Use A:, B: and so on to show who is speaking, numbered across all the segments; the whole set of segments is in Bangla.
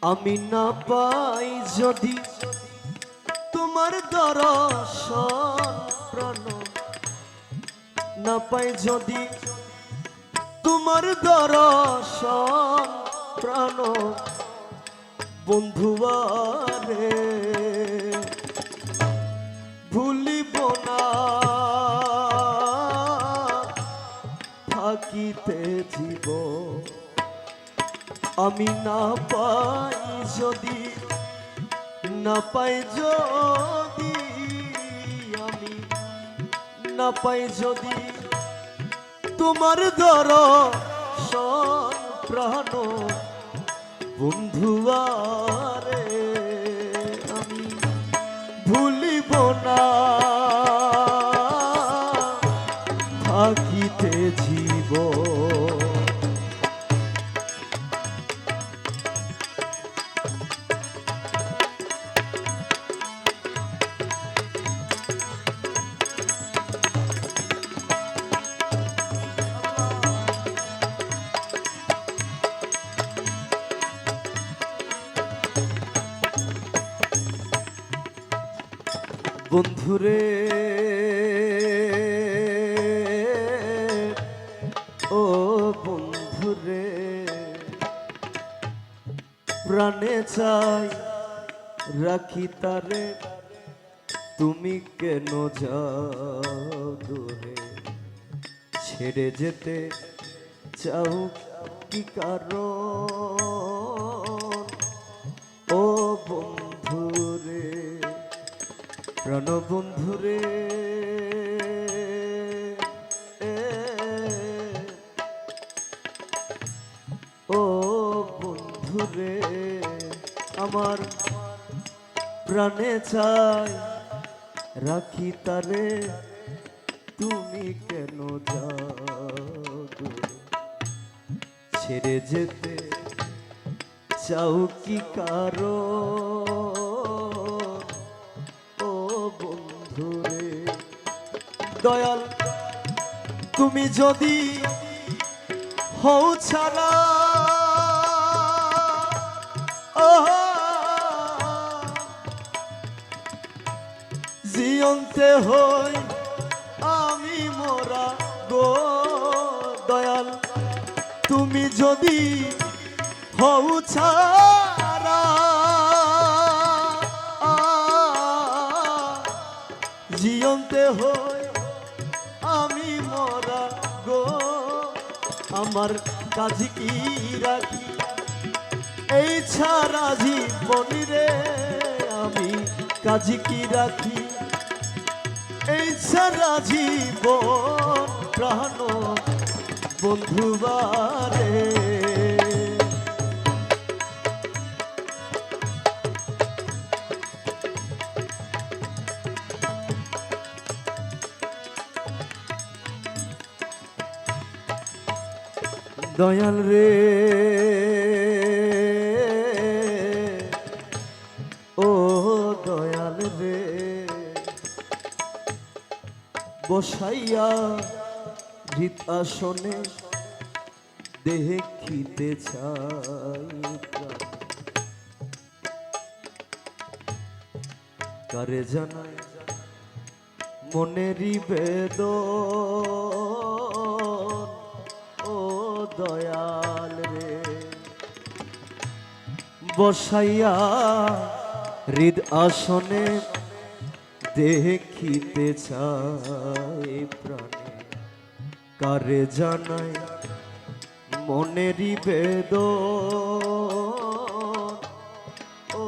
A: আমি না পাই যদি তোমার দর্শন প্রাণ না পাই যদি তোমার দর্শন প্রাণ বন্ধুয়ারে ভুলিব না থাকিতে জীব আমি না পাই যদি না পাই যদি আমি না পাই যদি তোমার দর্শন প্রাণ বন্ধুয়ারে আমি ভুলিব না থাকিতে জীব বন্ধুরে ও বন্ধুরে প্রাণে চাই রাখি তারে তুমি কেন যাও দূরে ছেড়ে যেতে চাও কি কারণ ও বন্ধুরে প্রাণ বন্ধুরে ও বন্ধুরে আমার প্রাণে চাই রাখি তারে তুমি কেন যাও দূরে ছেড়ে যেতে চাও কি কারণ ও বন্ধুরে দয়াল তুমি যদি হও ছাড়া জিয়ন্তে হই আমি মোরা গো দয়াল তুমি যদি হও ছাড়া জিয়ন্তে হই আমি মোরা গো আমার কাজ কি রাখি এই ছাড়া জীবনী রে আমি কাজ কি রাখি এই ছাড়া জীবন প্রাণ বন্ধুবারে দয়াল রে ও দয়াল রে বসাইয়া হৃদ আসনে দেখিতে চাই কারে জানাই মনেরই বেদন ও দয়াল রে বসাইয়া হৃদ আসনে দেখিতে চাই প্রাণে কারে জানাই মনেরই বেদন ও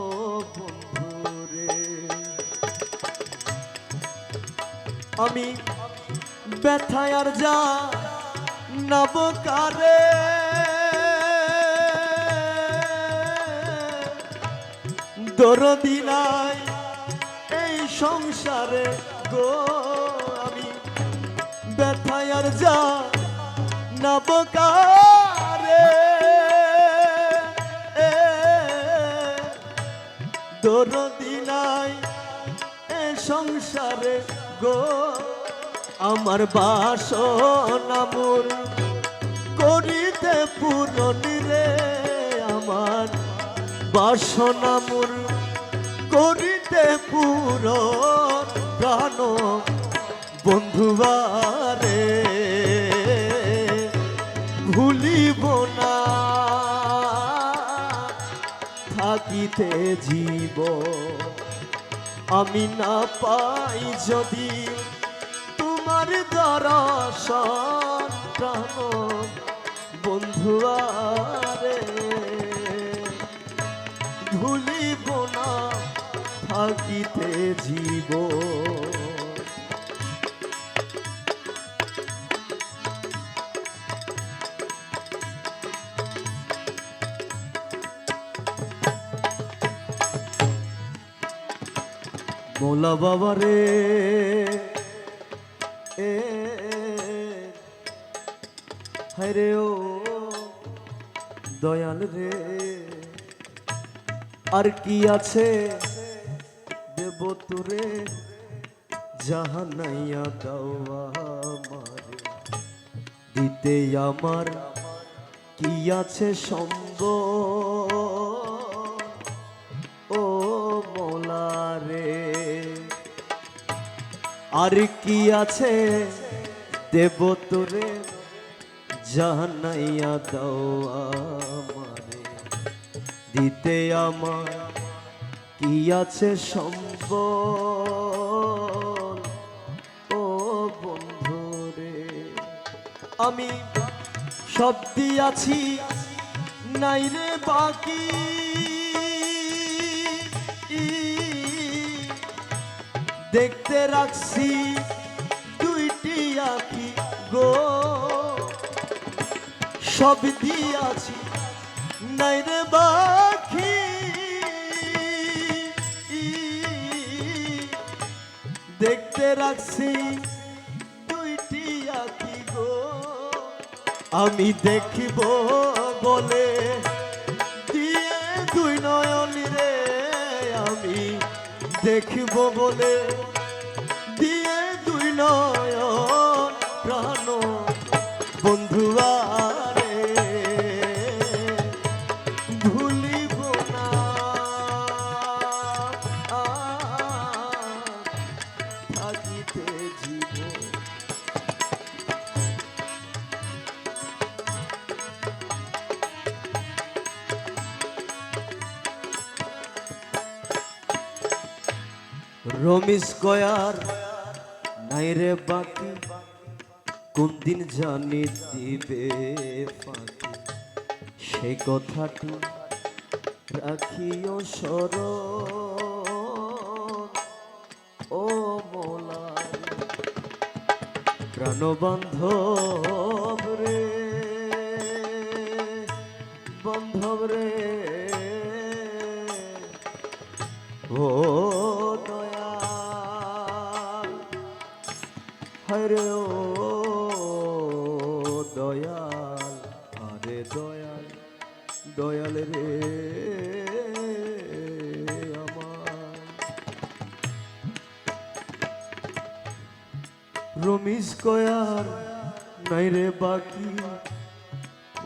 A: বন্ধুরে আমি ব্যথায় আর যা নবকারে দরদি নাই এই সংসারে গো আমি ব্যথায় আর যা নবকারে দরদি নাই এই সংসারে গো আমার বাসনা মোর করিতে পূরণ রে আমার বাসনা মোর করিতে পুরো প্রাণ বন্ধুবারে ভুলিব না থাকিতে জীব আমি না পাই যদি তোমার দর্শন প্রাণ বন্ধুয়ারে ভুলিব না থাকিতে জীব মোলা বাবা রে হরে ও দয়াল রে আর কি আছে দেব তোরে যাহা নাইয়া দাওয়া আমারে দিতে আমার কি আছে সঙ্গ ও মোলা রে আর কি আছে দেব তোরে জানাইয়া দাও আমারে দিতে আমার কি আছে সম্বল ও বন্ধু রে আমি সব দিয়াছি নাই রে বাকি দেখতে রাখছি দুইটি আখি গো সব দিয়াছি নাই রে বাকি দেখতে রাখছি দুইটি আখি গো আমি দেখিব বলে দিয়ে দুই নয়ন রে আমি দেখিব বলে দিয়ে দুই নয়ন প্রাণ বন্ধুয়ারে ভুলিব না থাকিতে জীব রমিস কয়ার নাই রে বাকি কোন দিন জানি দিবে ফাঁকি সে কথাটি রাখিও স্মরণ ও মোলা প্রাণবান্ধব রে বান্ধব রে ও হরে ও দয়াল আরে দয়াল দয়াল রে আমার রমিস কয়ার নাই রে বাকি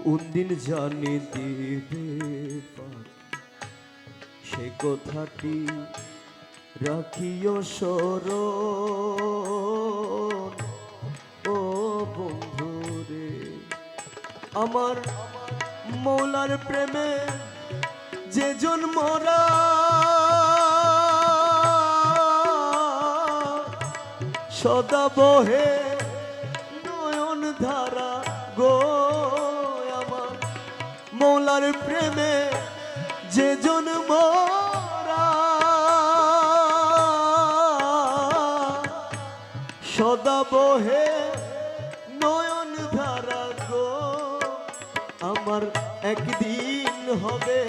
A: উনদিন জানি দিবে সে কথাটি রাখিও স্মরণ ও বন্ধু রে আমার মৌলার প্রেমে যে জন্মরা সদা বহে নয়ন ধারা গো আমার মৌলার প্রেমে যে জন্মরা সদা বহে নয়ন ধারা গো আমার একদিন হবে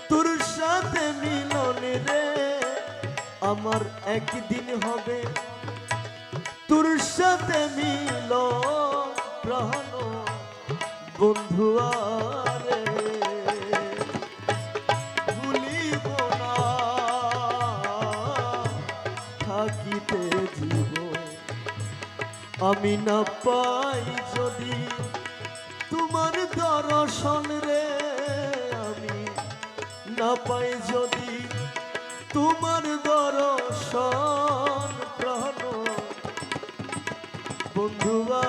A: তোর সাথে মিলন রে আমার একদিন হবে তোর সাথে মিলন প্রাণ বন্ধুয়ারে ভুলিব না থাকিতে জীব আমি না পাই যদি তোমার দর্শন রে আমি না পাই যদি তোমার দর্শন প্রাণ বন্ধুয়া